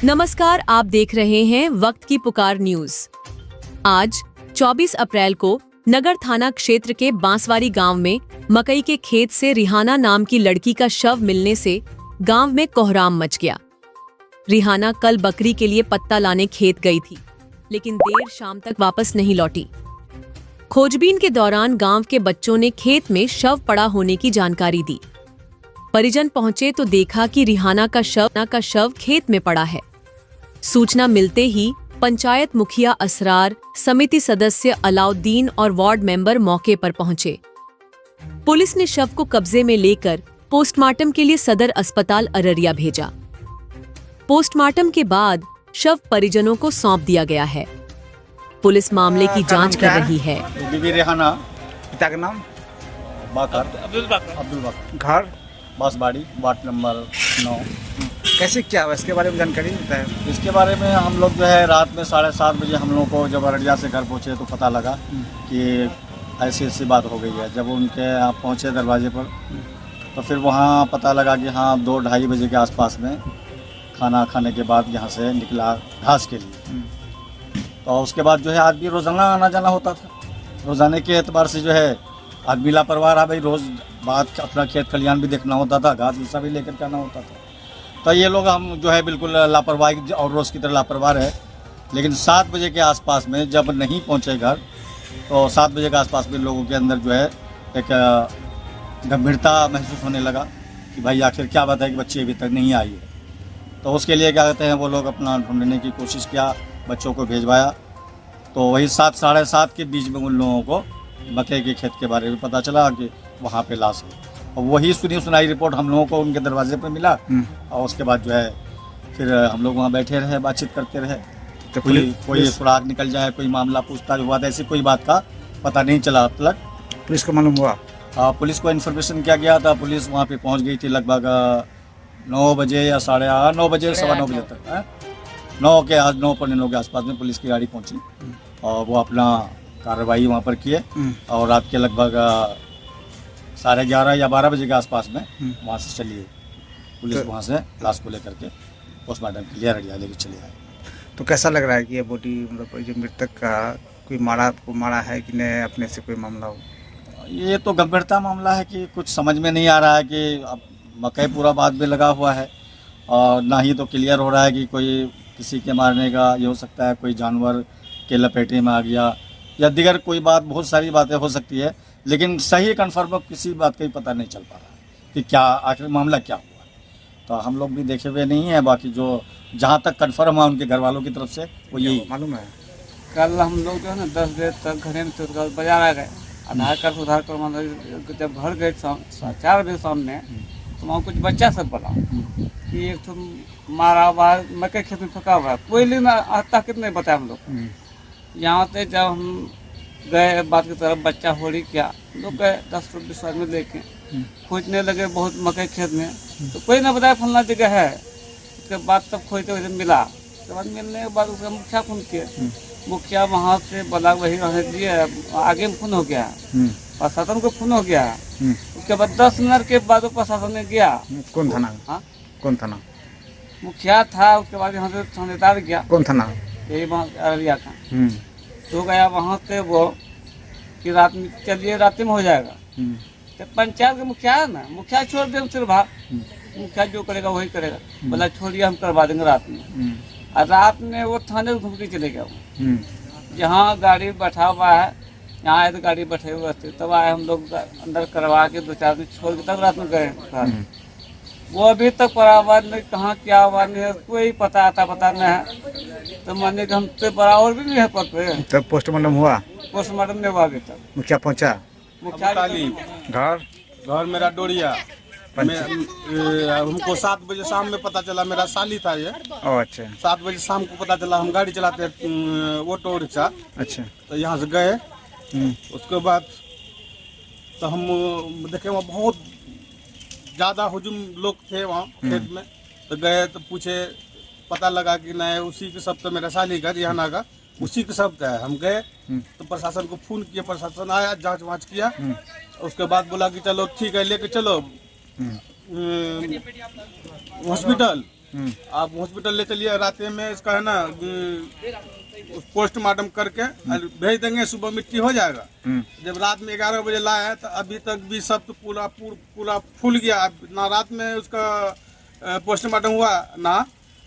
नमस्कार, आप देख रहे हैं वक्त की पुकार न्यूज। आज 24 अप्रैल को नगर थाना क्षेत्र के बांसवारी गांव में मकई के खेत से रिहाना नाम की लड़की का शव मिलने से गांव में कोहराम मच गया। रिहाना कल बकरी के लिए पत्ता लाने खेत गई थी, लेकिन देर शाम तक वापस नहीं लौटी। खोजबीन के दौरान गांव के बच्चों ने खेत में शव पड़ा होने की जानकारी दी। परिजन पहुंचे तो देखा कि रिहाना का शव खेत में पड़ा है। सूचना मिलते ही पंचायत मुखिया असरार, समिति सदस्य अलाउद्दीन और वार्ड मेंबर मौके पर पहुंचे। पुलिस ने शव को कब्जे में लेकर पोस्टमार्टम के लिए सदर अस्पताल अररिया भेजा। पोस्टमार्टम के बाद शव परिजनों को सौंप दिया गया है। पुलिस मामले की जांच कर रही है। बीबी रेहाना, पिता का नाम अब्दुल बाकर, घर बांसवाड़ी, वार्ड नंबर 9। कैसे क्या हुआ इसके बारे में जानकारी बताएं। इसके बारे में हम लोग जो है रात में 7:30 बजे हम लोग को जब अररिया से घर पहुँचे तो पता लगा कि ऐसी ऐसी बात हो गई है। जब उनके यहाँ पहुँचे दरवाजे पर तो फिर वहाँ पता लगा कि हाँ 2-2:30 बजे के आसपास में खाना खाने के बाद यहाँ से निकला घास के लिए। तो उसके बाद जो है आदमी रोज़ाना आना जाना होता था। रोज़ाने के एतबार से जो है आदमी लापरवाह रहा। भाई रोज़ बात अपना खेत खलियान भी देखना होता था, घास भूसा भी लेकर के आना होता था। तो ये लोग हम जो है बिल्कुल लापरवाही और रोज़ की तरह लापरवाह है। लेकिन 7 बजे के आसपास में जब नहीं पहुँचे घर तो 7 बजे के आसपास में लोगों के अंदर जो है एक गंभीरता महसूस होने लगा कि भाई आखिर क्या बात है कि बच्ची अभी तक नहीं आई है। तो उसके लिए क्या कहते हैं वो लोग अपना ढूंढने की कोशिश किया, बच्चों को भेजवाया। तो वही 7-7:30 के बीच में उन लोगों को मकई के खेत के बारे में पता चला कि वहाँ पे लाश है। और वही सुनी सुनाई रिपोर्ट हम लोगों को उनके दरवाजे पर मिला। और उसके बाद जो है फिर हम लोग वहाँ बैठे रहे, बातचीत करते रहे। तो कोई सुराग निकल जाए, कोई मामला पूछताछ हुआ, ऐसी कोई बात का पता नहीं चला अब तक। पुलिस को मालूम हुआ? पुलिस को इन्फॉर्मेशन किया गया था। पुलिस वहाँ पे पहुँच गई थी लगभग 9 बजे या 9:30 बजे, 9:15 बजे तक। 9 के आसपास में पुलिस की गाड़ी पहुँची और वो अपना कार्रवाई वहाँ पर किए। और रात के लगभग 11:30 या 12 बजे के आसपास में वहाँ से चलिए पुलिस वहाँ से लाश को लेकर के पोस्टमार्टम के लिए अररिया लेकर चले आए। तो कैसा लग रहा है कि ये बॉडी मतलब जो मृतक का कोई मारा है कि नहीं, अपने से कोई मामला हो? ये तो गंभीरता मामला है कि कुछ समझ में नहीं आ रहा है कि अब मकई पूरा बाद में लगा हुआ है और ना ही तो क्लियर हो रहा है कि कोई किसी के मारने का ये हो सकता है, कोई जानवर के लपेटे में आ गया या दिगर कोई बात, बहुत सारी बातें हो सकती है। लेकिन सही कन्फर्म किसी बात का ही पता नहीं चल पा रहा है कि क्या आखिर मामला क्या हुआ। तो हम लोग भी देखे हुए नहीं हैं। बाकी जो जहाँ तक कन्फर्म है उनके घर वालों की तरफ से वो यही मालूम है। कल हम लोग जो है ना 10 बजे तक घरे में थे, बाजार आ गए, आधार कार्ड सुधार कर मतलब जब घर गए 4 बजे सामने तो वहाँ कुछ बच्चा सब बोला कि एक तो मारा हुआ मकई खेत में फेंका हुआ है। कोई लेकिन आज तक नहीं बताया हम लोग। यहाँ से जब हम गए बात की तरफ, बच्चा होली क्या लोग गए 10-20 आदमी लेके खोजने लगे बहुत मकई खेत में। तो कोई ना बताया फलना जगह है। उसके बाद तब खोजते हुए मिला। उसके बाद मिलने के बाद उसका मुखिया फोन किया। मुखिया वहाँ से बोला वही रहने दिए, आगे में फोन हो गया, प्रशासन को फोन हो गया। उसके बाद 10 मिनट के बाद प्रशासन ने गया। कौन थाना? हाँ, कौन थाना? मुखिया था। उसके बाद यहाँ से थानेदार गया। कौन थाना? यही वहाँ अररिया का। तो गया वहाँ से वो कि रात में चलिए, रात में हो जाएगा। तो पंचायत के मुखिया है ना, मुखिया छोड़ दे सिर्फ भाग, मुखिया जो करेगा वही करेगा। बोला छोड़िए हम करवा देंगे रात में। और रात में वो थाने घूम के चले गया। वो जहाँ गाड़ी बैठा हुआ है, यहाँ आए तो गाड़ी बैठे हुए थे, तब आए हम लोग अंदर करवा के 2-4 दिन छोड़ के तब रात में गए। वो अभी तक बराबर नहीं, कहाँ क्या हुआ नहीं है कोई पता नहीं है। तो माने कि हम तो बराबर भी नहीं है पद पे। तब पोस्टमार्टम हुआ? पोस्टमार्टम नहीं हुआ अभी तक। मुखिया पहुँचा? मुखिया घर मेरा डोरिया। हमको 7 बजे शाम में पता चला, मेरा साली था ये। अच्छा। 7 बजे शाम को पता चला। हम गाड़ी चलाते ऑटो रिक्शा। अच्छा। तो यहाँ से गए। उसके बाद तो हम देखे वहाँ बहुत ज़्यादा हुजूम लोग थे वहाँ खेत में। तो गए तो पूछे, पता लगा कि नहीं उसी के सब तो मेरा साली का रिहाना का उसी के सब है। हम गए तो प्रशासन को फोन किया, प्रशासन आया, जांच वाँच किया। उसके बाद बोला कि चलो ठीक है लेके चलो हॉस्पिटल। आप हॉस्पिटल ले चलिए, रात में इसका है ना पोस्टमार्टम करके भेज देंगे, सुबह मिट्टी हो जाएगा। जब रात में 11 बजे लाया तो अभी तक भी सब तो पूरा फूल गया। ना रात में उसका पोस्टमार्टम हुआ, ना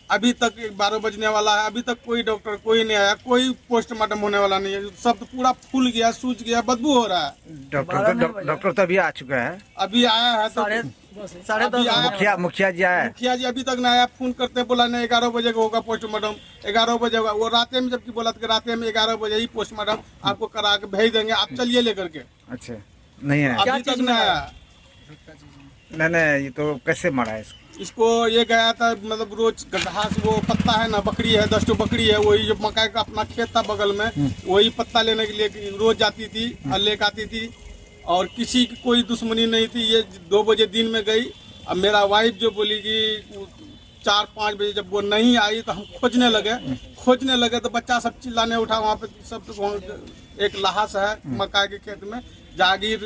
अभी तक 12 बजने वाला है, अभी तक कोई डॉक्टर कोई नहीं आया, कोई पोस्टमार्टम होने वाला नहीं है। सब तो पूरा फूल गया, सूज गया, बदबू हो रहा है। डॉक्टर तो अभी आ चुका है, अभी आया है तो अभी आया, मुखिया जी आया है। मुखिया जी अभी तक नहीं आया। फोन करते बोला नहीं 11 बजे को होगा पोस्टमार्टम, 11 बजे होगा। वो रात में जबकि बोला था रात में 11 बजे ही पोस्टमार्टम आपको करा के भेज देंगे, आप चलिए लेकर के। अच्छा, नहीं है अभी तक नहीं आया। नहीं, ये तो कैसे मारा है इसको? ये गया था मतलब रोज घास, वो पत्ता है ना, बकरी है, 10 बकरी है, वही जो मकई का अपना खेत था बगल में, वही पत्ता लेने के लिए रोज जाती थी और लेकर आती थी। और किसी की कोई दुश्मनी नहीं थी। ये 2 बजे दिन में गई। अब मेरा वाइफ जो बोली कि 4-5 बजे जब वो नहीं आई तो हम खोजने लगे तो बच्चा सब चिल्लाने उठा। वहाँ पे सब एक लहास है मकई के खेत में, जागीर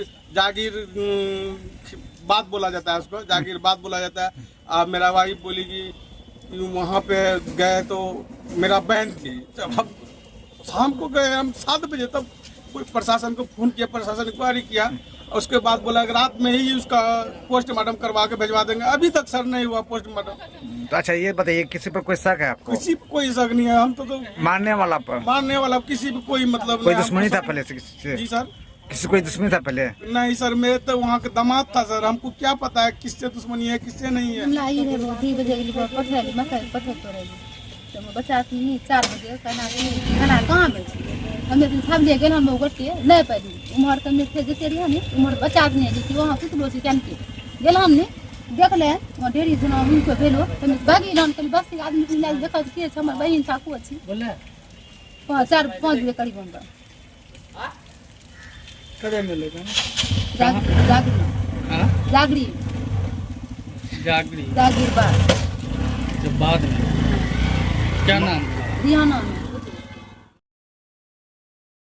बात बोला जाता है उसको, जागीर बात बोला जाता है। मेरा वाइफ बोली कि वहाँ पे गए तो मेरा बहन थी। जब हम शाम को गए हम 7 बजे, तब कोई प्रशासन को फोन किया, प्रशासन इंक्वायरी किया। उसके बाद बोला कि रात में ही उसका पोस्टमार्टम करवा के भिजवा देंगे। अभी तक सर नहीं हुआ पोस्टमार्टम। तो अच्छा ये बताइए, किसी पर कोई शक है आपको? किसी पर कोई शक नहीं है। हम तो मारने वाला किसी पर कोई मतलब कोई नहीं। दुश्मनी था पहले से किसी से? जी सर, किसी कोई दुश्मनी था पहले? नहीं सर, मेरे तो वहाँ के दामाद था सर, हमको क्या पता है किससे दुश्मनी है किससे नहीं है। बच्चा 4 बजे खाना कहाँ बेची हमें सब ले गए हम गोटे नहीं पारी उम्हर के में थे जैसे रही नहीं उम्हर बच्चा नहीं जी वहाँ कुछ लोग केन के गेल हमने देख ले वहाँ ढेरी जना उनको भेलो तो बागी लान के बस आदमी के लाग देखा के हमर बहिन साकू अछि बोले 4-5 बजे करीब हम कदे मिलेगा जागरी बाद जब बाद में क्या नाम? रिहाना